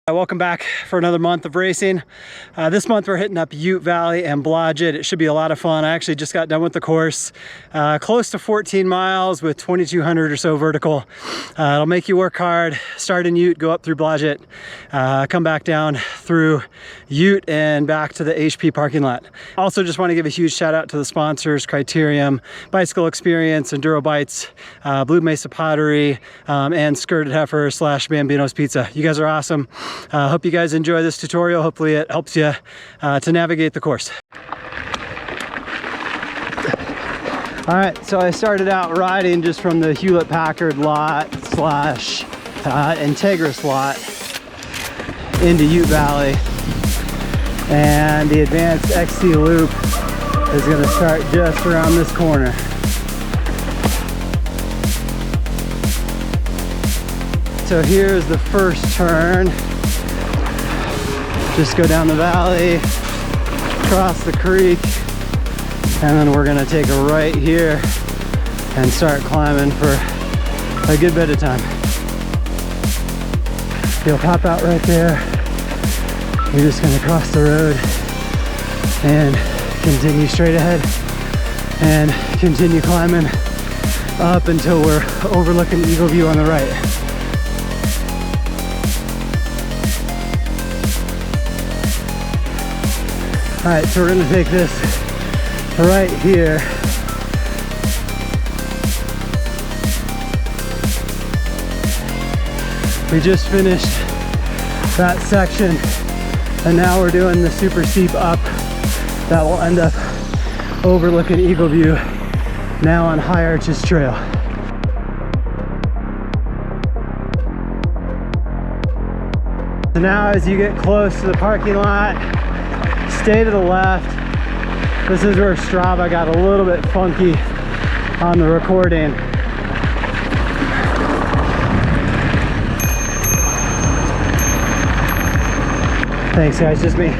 Welcome back for another month of racing. This month we're hitting up Ute Valley and Blodgett. It should be a lot of fun. I actually just got done with the course. Close to 14 miles with 2,200 or so vertical. It'll make you work hard. Start in Ute, go up through Blodgett, come back down through Ute and back to the HP parking lot. Also just want to give a huge shout out to the sponsors, Criterium, Bicycle Experience, Enduro Bites, Blue Mesa Pottery, and Skirted Heifer / Bambino's Pizza. You guys are awesome. Hope you guys enjoy this tutorial. Hopefully it helps you to navigate the course. All right, so I started out riding just from the Hewlett Packard lot / Integris lot into Ute Valley, and the advanced XC loop is going to start just around this corner. So here's the first turn. Just go down the valley, cross the creek, and then we're gonna take a right here and start climbing for a good bit of time. You'll pop out right there. You're just gonna cross the road and continue straight ahead and continue climbing up until we're overlooking Eagle View on the right. All right, so we're gonna take this right here. We just finished that section, and now we're doing the super steep up that will end up overlooking Eagle View, now on High Arches Trail. So now as you get close to the parking lot, stay to the left. This is where Strava got a little bit funky on the recording. Thanks guys, just me.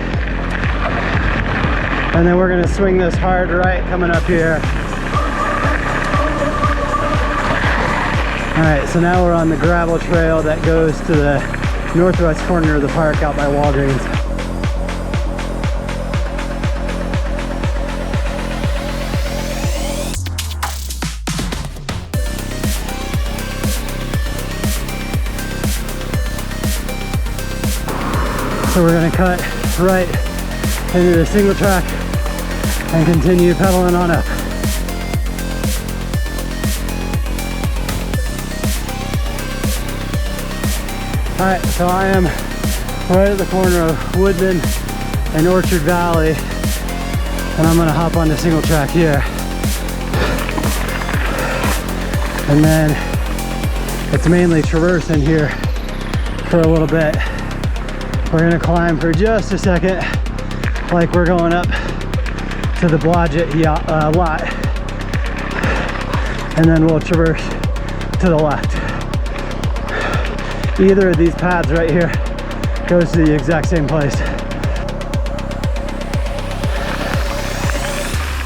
And then we're gonna swing this hard right coming up here. All right, so now we're on the gravel trail that goes to the northwest corner of the park out by Walgreens. So we're gonna cut right into the single track and continue pedaling on up. All right, so I am right at the corner of Woodman and Orchard Valley, and I'm gonna hop on the single track here. And then it's mainly traversing here for a little bit. We're gonna climb for just a second, like we're going up to the Blodgett lot, and then we'll traverse to the left. Either of these paths right here goes to the exact same place.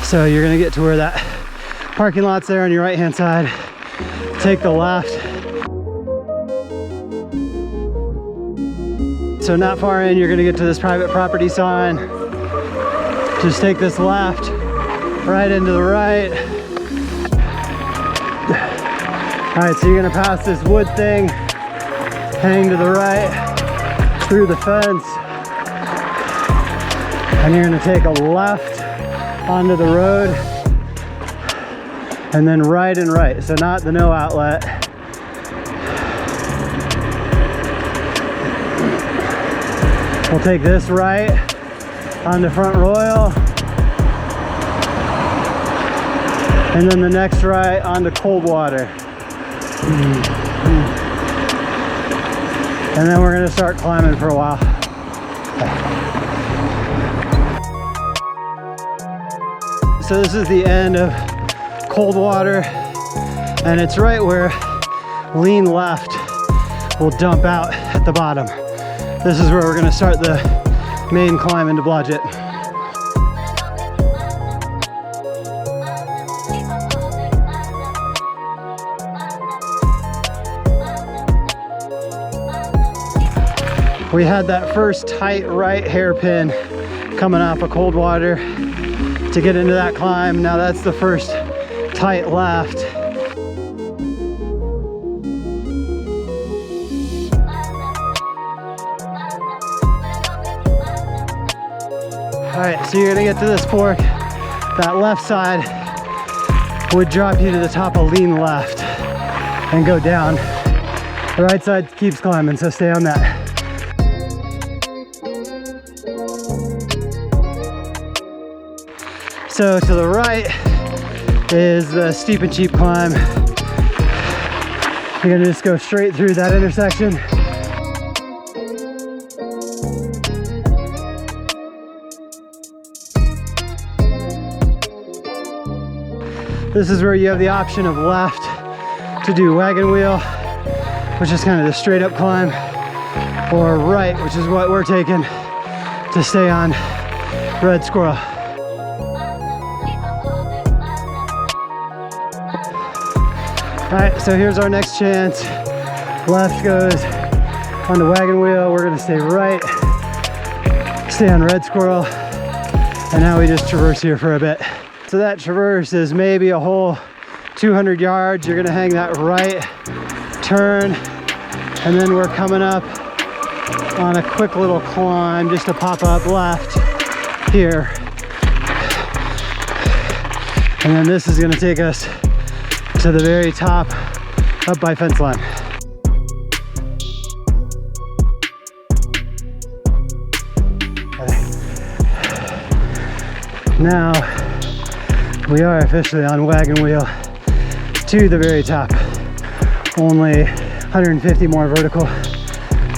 So you're gonna get to where that parking lot's there on your right hand side, take the left. So not far in, you're gonna get to this private property sign. Just take this left, right into the right. All right, so you're gonna pass this wood thing, hang to the right, through the fence, and you're gonna take a left onto the road, and then right and right, so not the no outlet. We'll take this right onto Front Royal, and then the next right onto Coldwater. And then we're gonna start climbing for a while. So this is the end of Coldwater, and it's right where lean left will dump out at the bottom. This is where we're gonna start the main climb into Blodgett. We had that first tight right hairpin coming off of cold water to get into that climb. Now that's the first tight left. All right, so you're gonna get to this fork. That left side would drop you to the top of lean left and go down. The right side keeps climbing, so stay on that. So to the right is the steep and cheap climb. You're gonna just go straight through that intersection. This is where you have the option of left to do wagon wheel, which is kind of the straight up climb, or right, which is what we're taking to stay on Red Squirrel. All right, so here's our next chance. Left goes on the wagon wheel. We're gonna stay right, stay on Red Squirrel, and now we just traverse here for a bit. So that traverse is maybe a whole 200 yards. You're gonna hang that right turn, and then we're coming up on a quick little climb just to pop up left here. And then this is gonna take us to the very top up by fence line. Okay. Now we are officially on wagon wheel to the very top. Only 150 more vertical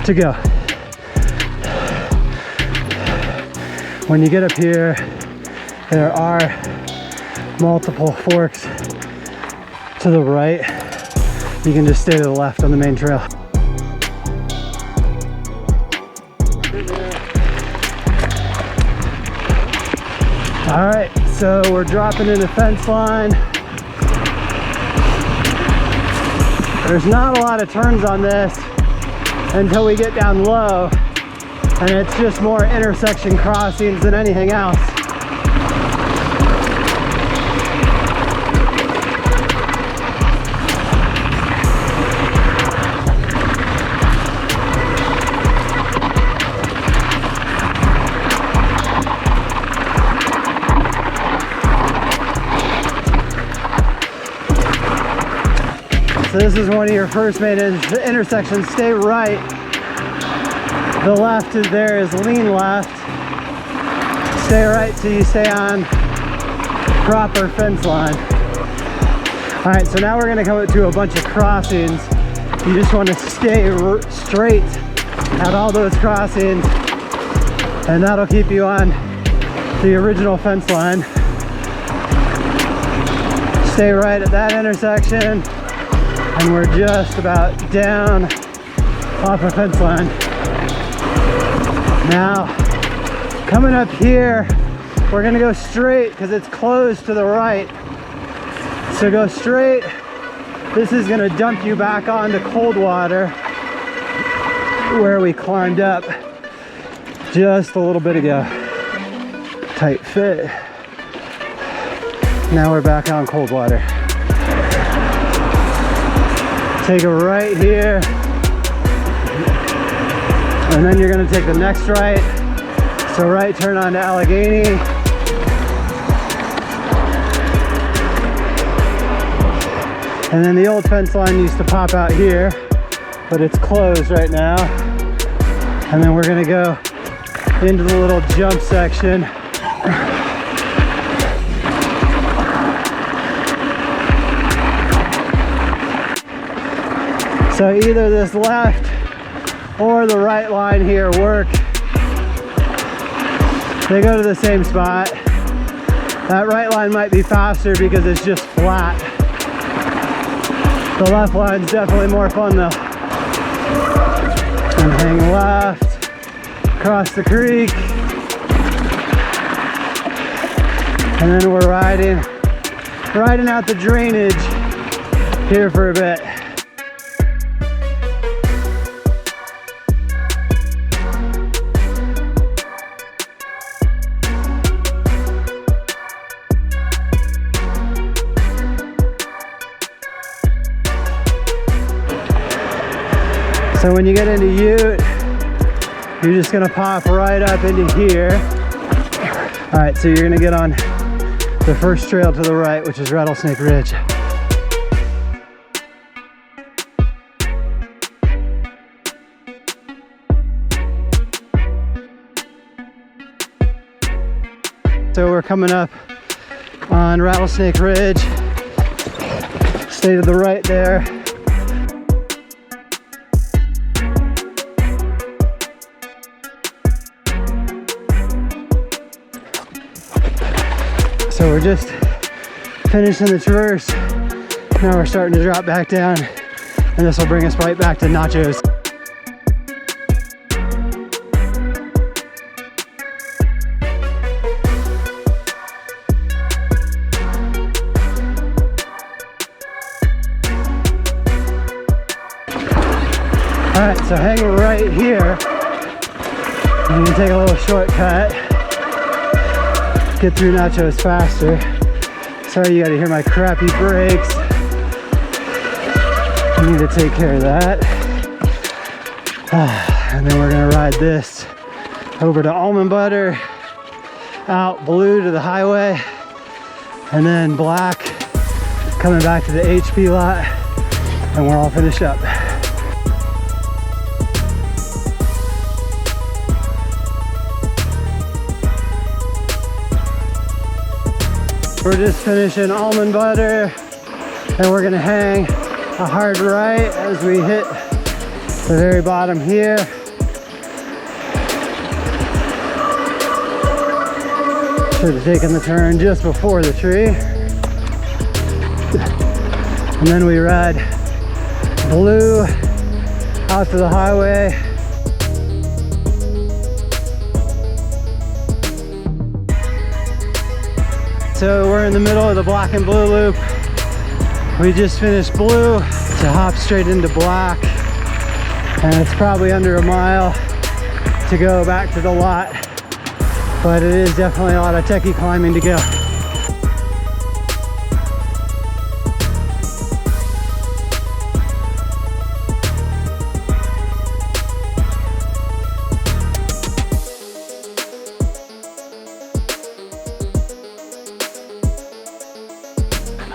to go. When you get up here, there are multiple forks to the right. You can just stay to the left on the main trail. All right, so we're dropping in the fence line. There's not a lot of turns on this until we get down low, and it's just more intersection crossings than anything else. So this is one of your first main intersections. Stay right. The left is there is lean left. Stay right till you stay on proper fence line. All right, so now we're gonna come to a bunch of crossings. You just want to stay straight at all those crossings, and that'll keep you on the original fence line. Stay right at that intersection, and we're just about down off a fence line. Now, coming up here, we're gonna go straight because it's closed to the right. So go straight. This is gonna dump you back onto cold water where we climbed up just a little bit ago. Tight fit. Now we're back on cold water. Take a right here, and then you're gonna take the next right. So right turn onto Allegheny. And then the old fence line used to pop out here, but it's closed right now. And then we're gonna go into the little jump section. So either this left or the right line here work. They go to the same spot. That right line might be faster because it's just flat. The left line's definitely more fun though. And hang left, across the creek. And then we're riding out the drainage here for a bit. So when you get into Ute, you're just gonna pop right up into here. All right, so you're gonna get on the first trail to the right, which is Rattlesnake Ridge. So we're coming up on Rattlesnake Ridge. Stay to the right there. So we're just finishing the traverse. Now we're starting to drop back down, and this will bring us right back to Nachos. All right, so hang right here. You can take a little shortcut. Get through Nachos faster. Sorry you gotta hear my crappy brakes. I need to take care of that. And then we're gonna ride this over to Almond Butter, out Blue to the highway, and then Black coming back to the HP lot, and we're all finished up. We're just finishing Almond Butter, and we're gonna hang a hard right as we hit the very bottom here. Should have taken the turn just before the tree. And then we ride Blue out to the highway. So we're in the middle of the Black and Blue loop. We just finished Blue to hop straight into Black, and it's probably under a mile to go back to the lot, but it is definitely a lot of techie climbing to go.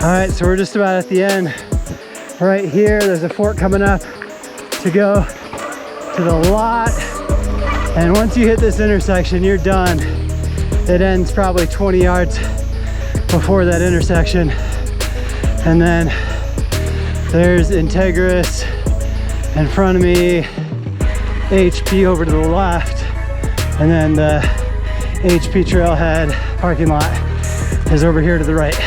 All right, so we're just about at the end. Right here, there's a fork coming up to go to the lot. And once you hit this intersection, you're done. It ends probably 20 yards before that intersection. And then there's Integris in front of me, HP over to the left, and then the HP Trailhead parking lot is over here to the right.